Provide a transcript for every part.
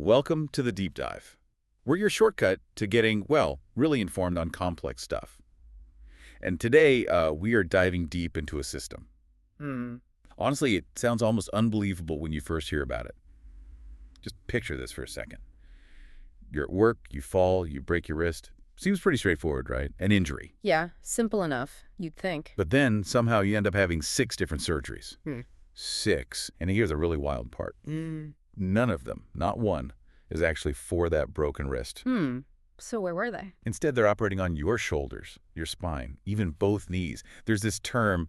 Welcome to the Deep Dive. We're your shortcut to getting, well, really informed on complex stuff. And today, we are diving deep into a system. Honestly, it sounds almost unbelievable when you first hear about it. Just picture this for a second. You're at work, you fall, you break your wrist. Seems pretty straightforward, right? An injury. Yeah, simple enough, you'd think. But then, somehow, you end up having 6 different surgeries. 6. And here's a really wild part. None of them, not one, is actually for that broken wrist. So where were they? Instead, they're operating on your shoulders, your spine, even both knees. There's this term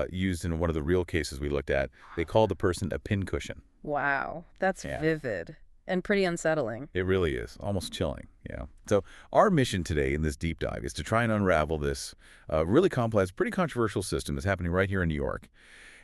used in one of the real cases we looked at. They call the person a pincushion. Wow, that's vivid and pretty unsettling. It really is. Almost chilling, yeah. So our mission today in this deep dive is to try and unravel this really complex, pretty controversial system that's happening right here in New York.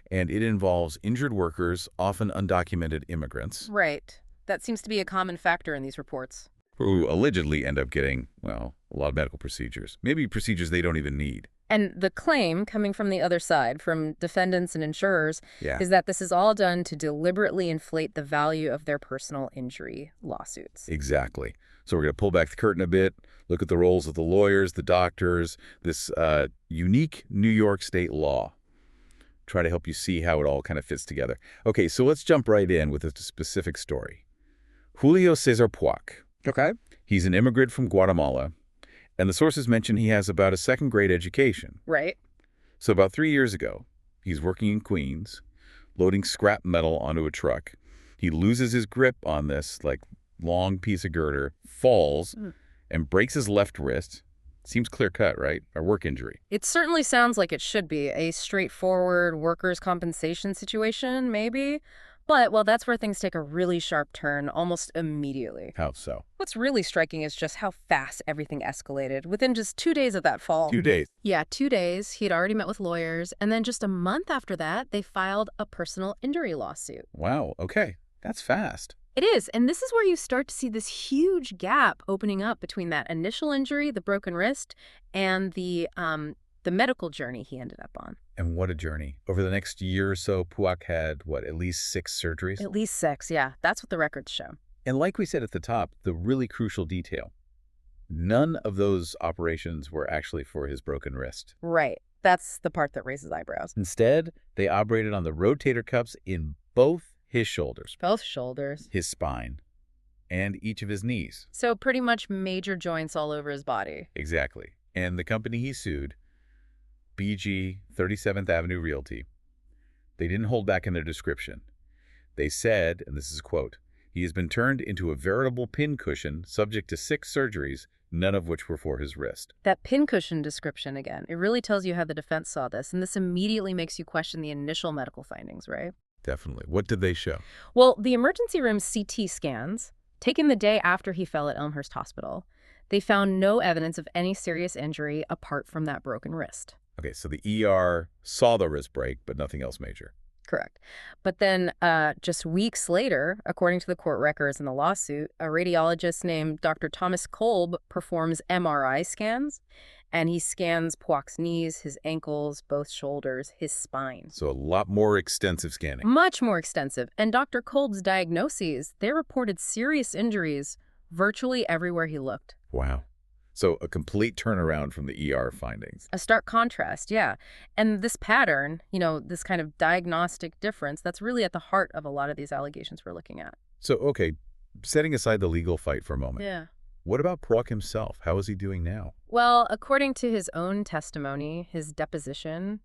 And it involves injured workers, often undocumented immigrants. Right. That seems to be a common factor in these reports. Who allegedly end up getting, well, a lot of medical procedures. Maybe procedures they don't even need. And the claim coming from the other side, from defendants and insurers, is that this is all done to deliberately inflate the value of their personal injury lawsuits. Exactly. So we're going to pull back the curtain a bit, look at the roles of the lawyers, the doctors, this unique New York state law. Try to help you see how it all kind of fits together. Okay, so let's jump right in with a specific story. Julio Cesar Puac. Okay. He's an immigrant from Guatemala, and the sources mention he has about a second-grade education. Right. So about 3 years ago, he's working in Queens, loading scrap metal onto a truck. He loses his grip on this, long piece of girder, falls, and breaks his left wrist. Seems clear-cut, right? A work injury. It certainly sounds like it should be a straightforward workers' compensation situation, maybe. But, well, that's where things take a really sharp turn almost immediately. How so? What's really striking is just how fast everything escalated within just 2 days of that fall. 2 days? Yeah, 2 days. He'd already met with lawyers. And then just a month after that, they filed a personal injury lawsuit. Wow, okay. That's fast. It is. And this is where you start to see this huge gap opening up between that initial injury, the broken wrist, and the medical journey he ended up on. And what a journey. Over the next year or so, Puac had, at least 6 surgeries? At least 6, yeah. That's what the records show. And like we said at the top, the really crucial detail, none of those operations were actually for his broken wrist. Right. That's the part that raises eyebrows. Instead, they operated on the rotator cuffs in both his shoulders. Both shoulders. His spine. And each of his knees. So pretty much major joints all over his body. Exactly. And the company he sued, BG 37th Avenue Realty, they didn't hold back in their description. They said, and this is a quote, "He has been turned into a veritable pincushion subject to 6 surgeries, none of which were for his wrist." That pincushion description again, it really tells you how the defense saw this, and this immediately makes you question the initial medical findings, right? Definitely. What did they show? Well, the emergency room CT scans, taken the day after he fell at Elmhurst Hospital, they found no evidence of any serious injury apart from that broken wrist. Okay, so the ER saw the wrist break, but nothing else major. Correct. But then just weeks later, according to the court records in the lawsuit, a radiologist named Dr. Thomas Kolb performs MRI scans, and he scans Puac's knees, his ankles, both shoulders, his spine. So a lot more extensive scanning. Much more extensive. And Dr. Kolb's diagnoses, they reported serious injuries virtually everywhere he looked. Wow. So a complete turnaround from the ER findings. A stark contrast, yeah. And this pattern, this kind of diagnostic difference, that's really at the heart of a lot of these allegations we're looking at. So, okay, setting aside the legal fight for a moment. Yeah. What about Puac himself? How is he doing now? Well, according to his own testimony, his deposition,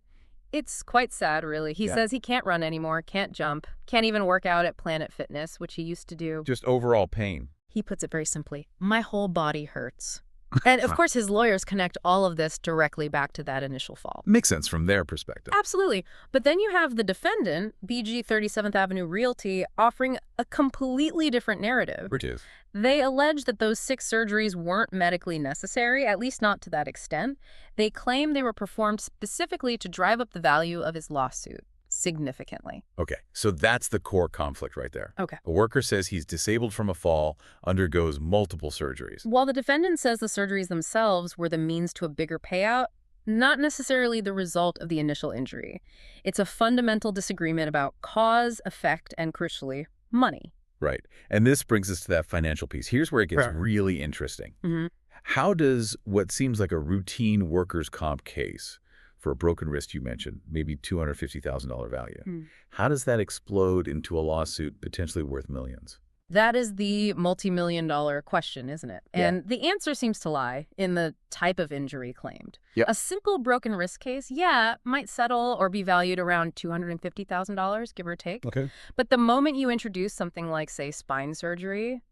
it's quite sad, really. He says he can't run anymore, can't jump, can't even work out at Planet Fitness, which he used to do. Just overall pain. He puts it very simply, my whole body hurts. And, of course, his lawyers connect all of this directly back to that initial fall. Makes sense from their perspective. Absolutely. But then you have the defendant, BG 37th Avenue Realty, offering a completely different narrative. Which is? They allege that those 6 surgeries weren't medically necessary, at least not to that extent. They claim they were performed specifically to drive up the value of his lawsuit significantly. Okay, so that's the core conflict right there. Okay. A worker says he's disabled from a fall, undergoes multiple surgeries. While the defendant says the surgeries themselves were the means to a bigger payout, not necessarily the result of the initial injury. It's a fundamental disagreement about cause, effect, and crucially, money. Right. And this brings us to that financial piece. Here's where it gets really interesting. Hmm. How does what seems like a routine workers' comp case for a broken wrist you mentioned, maybe $250,000 value, how does that explode into a lawsuit potentially worth millions? That is the multi-million-dollar question, isn't it? Yeah. And the answer seems to lie in the type of injury claimed. Yep. A simple broken wrist case, yeah, might settle or be valued around $250,000, give or take. Okay. But the moment you introduce something like, say, spine surgery,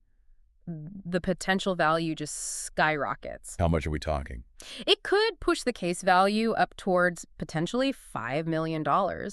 the potential value just skyrockets. How much are we talking? It could push the case value up towards potentially $5 million.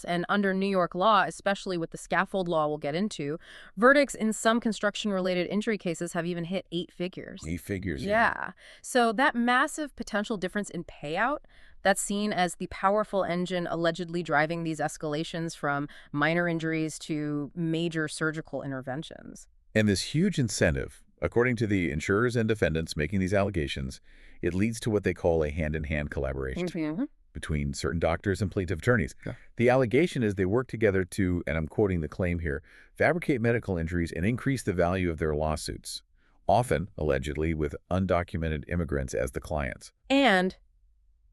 And under New York law, especially with the Scaffold Law we'll get into, verdicts in some construction-related injury cases have even hit 8 figures. 8 figures. Yeah. So that massive potential difference in payout, that's seen as the powerful engine allegedly driving these escalations from minor injuries to major surgical interventions. And this huge incentive, according to the insurers and defendants making these allegations, it leads to what they call a hand-in-hand collaboration between certain doctors and plaintiff attorneys. Yeah. The allegation is they work together to, and I'm quoting the claim here, fabricate medical injuries and increase the value of their lawsuits, often, allegedly, with undocumented immigrants as the clients. And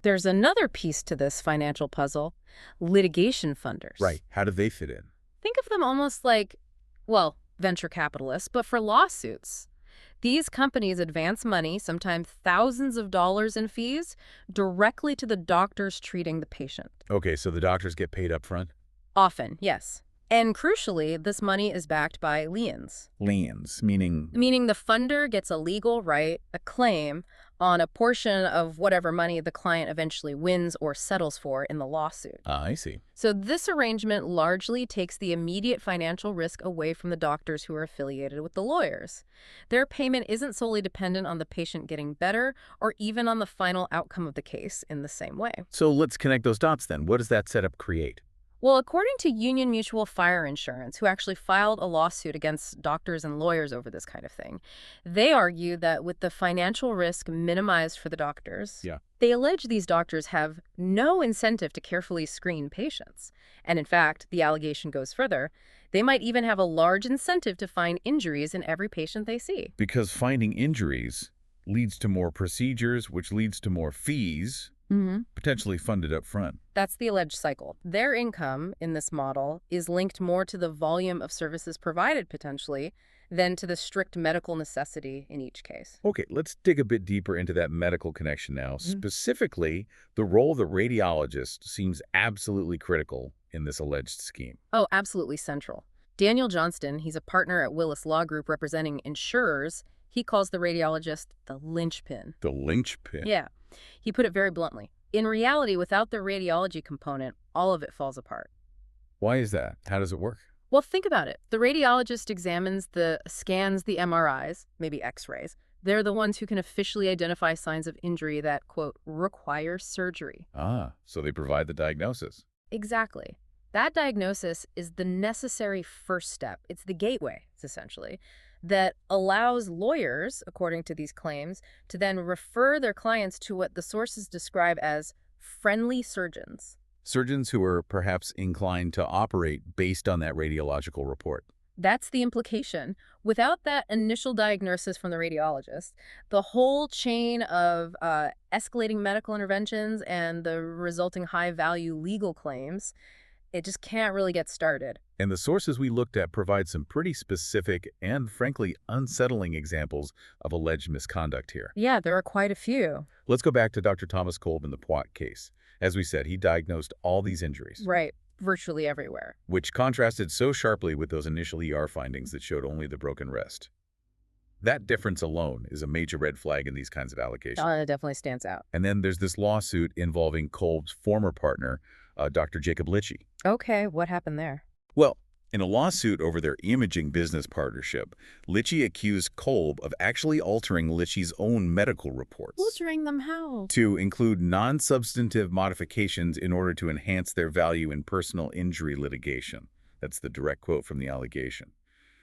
there's another piece to this financial puzzle, litigation funders. Right. How do they fit in? Think of them almost like, well, venture capitalists, but for lawsuits. These companies advance money, sometimes thousands of dollars in fees, directly to the doctors treating the patient. Okay, so the doctors get paid up front? Often, yes. And crucially, this money is backed by liens. Liens, meaning? Meaning the funder gets a legal right, a claim, on a portion of whatever money the client eventually wins or settles for in the lawsuit. I see. So this arrangement largely takes the immediate financial risk away from the doctors who are affiliated with the lawyers. Their payment isn't solely dependent on the patient getting better or even on the final outcome of the case in the same way. So let's connect those dots then. What does that setup create? Well, according to Union Mutual Fire Insurance, who actually filed a lawsuit against doctors and lawyers over this kind of thing, they argue that with the financial risk minimized for the doctors, they allege these doctors have no incentive to carefully screen patients. And in fact, the allegation goes further. They might even have a large incentive to find injuries in every patient they see. Because finding injuries leads to more procedures, which leads to more fees, potentially funded up front. That's the alleged cycle. Their income in this model is linked more to the volume of services provided potentially than to the strict medical necessity in each case. Okay, let's dig a bit deeper into that medical connection now. Specifically, the role of the radiologist seems absolutely critical in this alleged scheme. Oh, absolutely central. Daniel Johnston, he's a partner at Willis Law Group representing insurers. He calls the radiologist the linchpin. The linchpin? Yeah. He put it very bluntly. In reality, without the radiology component, all of it falls apart. Why is that? How does it work? Well, think about it. The radiologist scans the MRIs, maybe x-rays. They're the ones who can officially identify signs of injury that, quote, require surgery. Ah, so they provide the diagnosis. Exactly. That diagnosis is the necessary first step. It's the gateway, essentially, that allows lawyers, according to these claims, to then refer their clients to what the sources describe as friendly surgeons. Surgeons who are perhaps inclined to operate based on that radiological report. That's the implication. Without that initial diagnosis from the radiologist, the whole chain of escalating medical interventions and the resulting high-value legal claims, it just can't really get started. And the sources we looked at provide some pretty specific and, frankly, unsettling examples of alleged misconduct here. Yeah, there are quite a few. Let's go back to Dr. Thomas Kolb in the Puac case. As we said, he diagnosed all these injuries. Right, virtually everywhere. Which contrasted so sharply with those initial ER findings that showed only the broken wrist. That difference alone is a major red flag in these kinds of allegations. It definitely stands out. And then there's this lawsuit involving Kolb's former partner, Dr. Jacob Litchi. Okay, what happened there? Well, in a lawsuit over their imaging business partnership, Litchi accused Kolb of actually altering Litchi's own medical reports. Altering them how? To include non-substantive modifications in order to enhance their value in personal injury litigation. That's the direct quote from the allegation.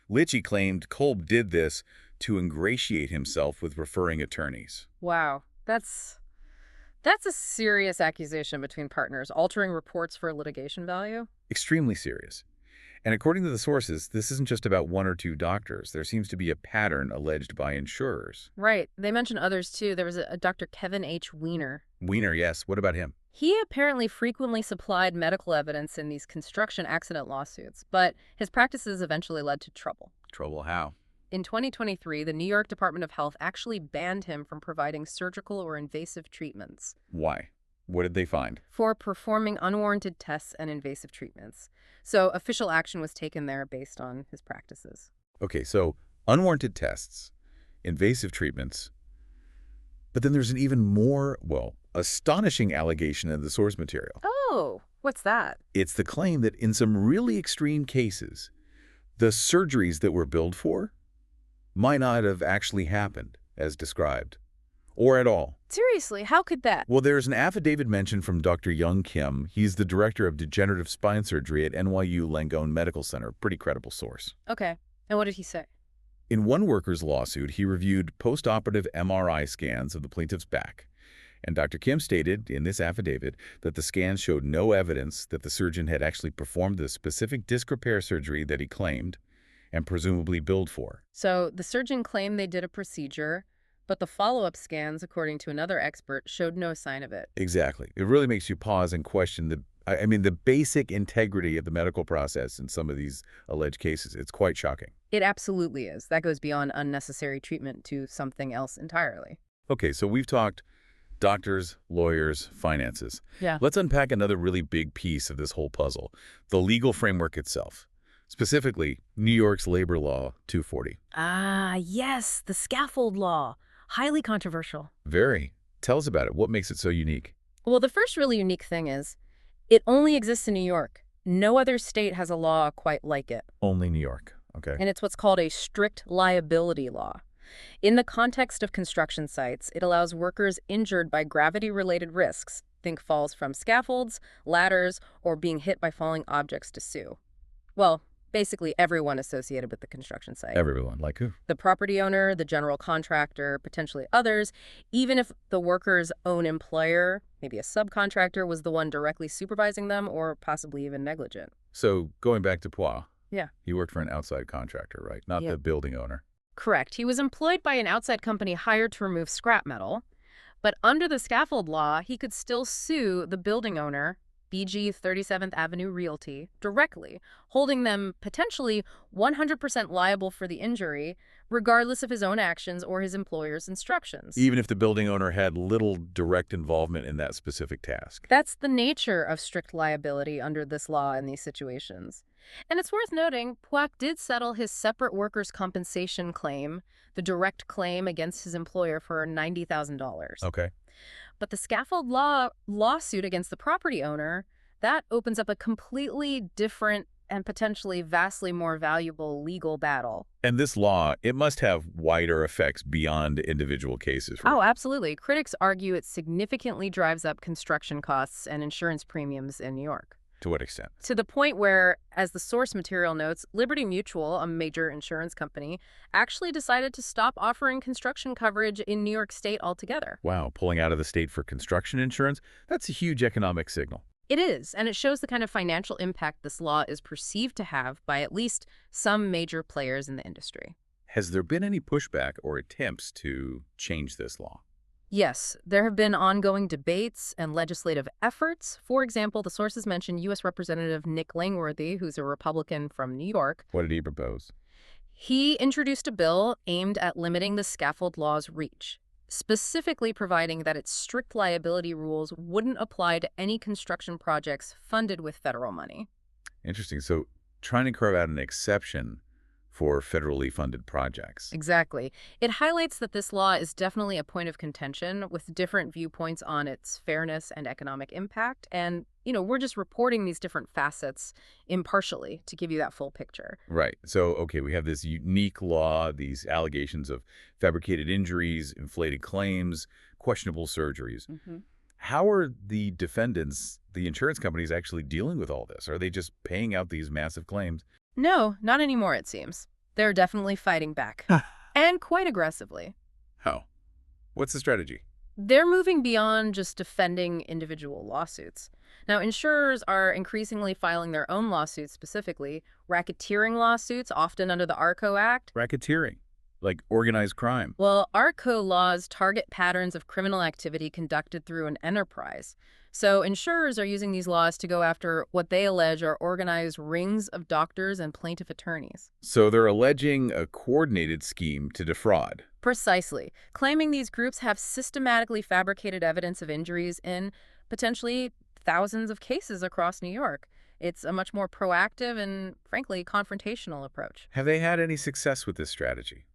Litchi claimed Kolb did this to ingratiate himself with referring attorneys. Wow, that's a serious accusation between partners, altering reports for litigation value? Extremely serious. And according to the sources, this isn't just about one or two doctors. There seems to be a pattern alleged by insurers. Right. They mention others, too. There was a Dr. Kevin H. Weiner. Weiner, yes. What about him? He apparently frequently supplied medical evidence in these construction accident lawsuits, but his practices eventually led to trouble. Trouble how? In 2023, the New York Department of Health actually banned him from providing surgical or invasive treatments. Why? What did they find? For performing unwarranted tests and invasive treatments. So official action was taken there based on his practices. Okay, so unwarranted tests, invasive treatments, but then there's an even more, well, astonishing allegation in the source material. Oh, what's that? It's the claim that in some really extreme cases, the surgeries that were billed for might not have actually happened as described, or at all. Seriously, how could that? Well, there's an affidavit mentioned from Dr. Young Kim. He's the director of degenerative spine surgery at NYU Langone Medical Center. Pretty credible source. Okay, and what did he say? In one worker's lawsuit, he reviewed post-operative MRI scans of the plaintiff's back. And Dr. Kim stated in this affidavit that the scans showed no evidence that the surgeon had actually performed the specific disc repair surgery that he claimed and presumably billed for. So the surgeon claimed they did a procedure, but the follow-up scans, according to another expert, showed no sign of it. Exactly. It really makes you pause and question the basic integrity of the medical process in some of these alleged cases. It's quite shocking. It absolutely is. That goes beyond unnecessary treatment to something else entirely. Okay, so we've talked doctors, lawyers, finances. Yeah. Let's unpack another really big piece of this whole puzzle, the legal framework itself. Specifically, New York's Labor Law 240. Ah, yes, the Scaffold Law. Highly controversial. Very. Tell us about it. What makes it so unique? Well, the first really unique thing is it only exists in New York. No other state has a law quite like it. Only New York. Okay. And it's what's called a strict liability law. In the context of construction sites, it allows workers injured by gravity-related risks, think falls from scaffolds, ladders, or being hit by falling objects, to sue. Well, basically everyone associated with the construction site. Everyone. Like who? The property owner, the general contractor, potentially others, even if the worker's own employer, maybe a subcontractor, was the one directly supervising them or possibly even negligent. So going back to Puac. Yeah. He worked for an outside contractor, right? Not the building owner. Correct. He was employed by an outside company hired to remove scrap metal, but under the Scaffold Law, he could still sue the building owner, BG 37th Avenue Realty, directly, holding them potentially 100% liable for the injury, regardless of his own actions or his employer's instructions. Even if the building owner had little direct involvement in that specific task. That's the nature of strict liability under this law in these situations. And it's worth noting, Puac did settle his separate workers' compensation claim, the direct claim against his employer, for $90,000. Okay. But the Scaffold Law lawsuit against the property owner, that opens up a completely different and potentially vastly more valuable legal battle. And this law, it must have wider effects beyond individual cases. Right? Oh, absolutely. Critics argue it significantly drives up construction costs and insurance premiums in New York. To what extent? To the point where, as the source material notes, Liberty Mutual, a major insurance company, actually decided to stop offering construction coverage in New York State altogether. Wow, pulling out of the state for construction insurance? That's a huge economic signal. It is, and it shows the kind of financial impact this law is perceived to have by at least some major players in the industry. Has there been any pushback or attempts to change this law? Yes, there have been ongoing debates and legislative efforts. For example, the sources mention U.S. Representative Nick Langworthy, who's a Republican from New York. What did he propose? He introduced a bill aimed at limiting the Scaffold Law's reach, specifically providing that its strict liability rules wouldn't apply to any construction projects funded with federal money. Interesting. So trying to carve out an exception for federally funded projects. Exactly. It highlights that this law is definitely a point of contention with different viewpoints on its fairness and economic impact. And, we're just reporting these different facets impartially to give you that full picture. Right. So, okay, we have this unique law, these allegations of fabricated injuries, inflated claims, questionable surgeries. Mm-hmm. How are the defendants, the insurance companies, actually dealing with all this? Are they just paying out these massive claims? No, not anymore, it seems. They're definitely fighting back. And quite aggressively. How? What's the strategy? They're moving beyond just defending individual lawsuits. Now, insurers are increasingly filing their own lawsuits specifically, racketeering lawsuits, often under the ARCO Act. Racketeering, like organized crime. Well, ARCO laws target patterns of criminal activity conducted through an enterprise. So insurers are using these laws to go after what they allege are organized rings of doctors and plaintiff attorneys. So they're alleging a coordinated scheme to defraud. Precisely, claiming these groups have systematically fabricated evidence of injuries in potentially thousands of cases across New York. It's a much more proactive and, frankly, confrontational approach. Have they had any success with this strategy?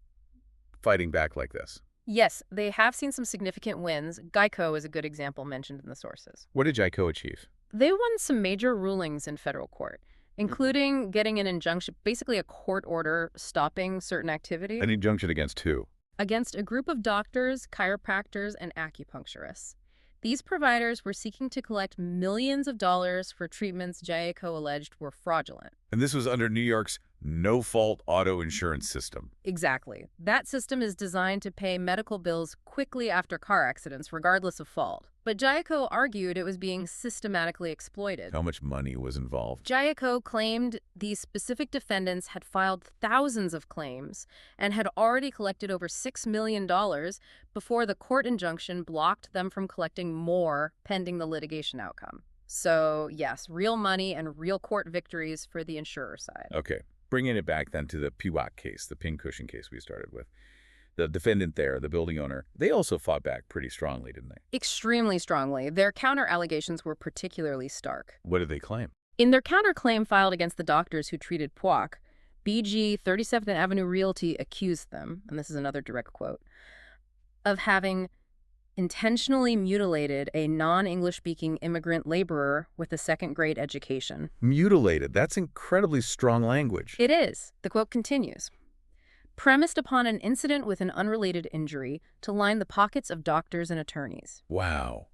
Fighting back like this? Yes, they have seen some significant wins. Geico is a good example mentioned in the sources. What did Geico achieve? They won some major rulings in federal court, including getting an injunction, basically a court order stopping certain activity. An injunction against who? Against a group of doctors, chiropractors, and acupuncturists. These providers were seeking to collect millions of dollars for treatments Geico alleged were fraudulent. And this was under New York's no-fault auto insurance system. Exactly. That system is designed to pay medical bills quickly after car accidents, regardless of fault. But Geico argued it was being systematically exploited. How much money was involved? Geico claimed these specific defendants had filed thousands of claims and had already collected over $6 million before the court injunction blocked them from collecting more pending the litigation outcome. So, yes, real money and real court victories for the insurer side. Okay. Bringing it back then to the Puac case, the Pincushion case we started with. The defendant there, the building owner, they also fought back pretty strongly, didn't they? Extremely strongly. Their counter-allegations were particularly stark. What did they claim? In their counterclaim filed against the doctors who treated Puac, BG 37th Avenue Realty accused them, and this is another direct quote, of having intentionally mutilated a non-English-speaking immigrant laborer with a second-grade education. Mutilated. That's incredibly strong language. It is. The quote continues. Premised upon an incident with an unrelated injury to line the pockets of doctors and attorneys. Wow.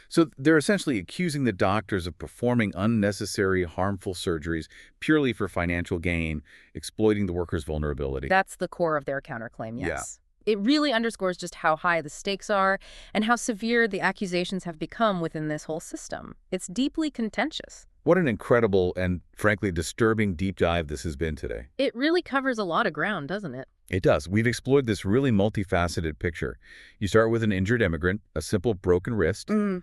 So they're essentially accusing the doctors of performing unnecessary, harmful surgeries purely for financial gain, exploiting the workers' vulnerability. That's the core of their counterclaim, yes. It really underscores just how high the stakes are and how severe the accusations have become within this whole system. It's deeply contentious. What an incredible and, frankly, disturbing deep dive this has been today. It really covers a lot of ground, doesn't it? It does. We've explored this really multifaceted picture. You start with an injured immigrant, a simple broken wrist, and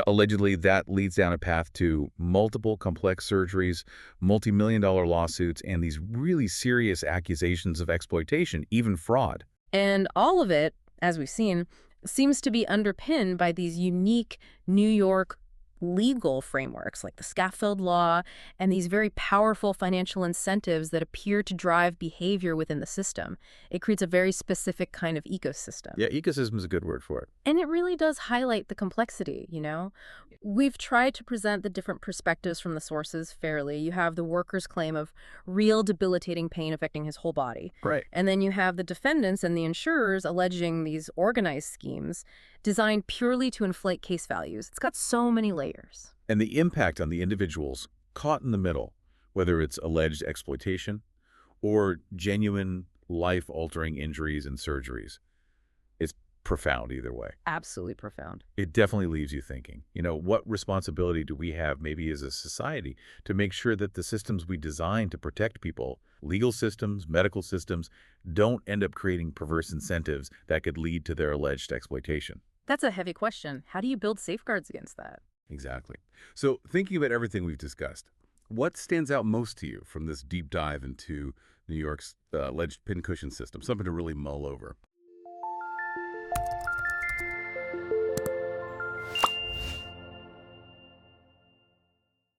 allegedly that leads down a path to multiple complex surgeries, multi-million-dollar lawsuits, and these really serious accusations of exploitation, even fraud. And all of it, as we've seen, seems to be underpinned by these unique New York legal frameworks like the Scaffold Law and these very powerful financial incentives that appear to drive behavior within the system. It creates a very specific kind of ecosystem. Yeah, ecosystem is a good word for it. And it really does highlight the complexity, you know? We've tried to present the different perspectives from the sources fairly. You have the worker's claim of real debilitating pain affecting his whole body. Right. And then you have the defendants and the insurers alleging these organized schemes designed purely to inflate case values. It's got so many layers. And the impact on the individuals caught in the middle, whether it's alleged exploitation or genuine life-altering injuries and surgeries, it's profound either way. Absolutely profound. It definitely leaves you thinking, what responsibility do we have maybe as a society to make sure that the systems we design to protect people, legal systems, medical systems, don't end up creating perverse incentives that could lead to their alleged exploitation? That's a heavy question. How do you build safeguards against that? Exactly. So thinking about everything we've discussed, what stands out most to you from this deep dive into New York's alleged pincushion system? Something to really mull over.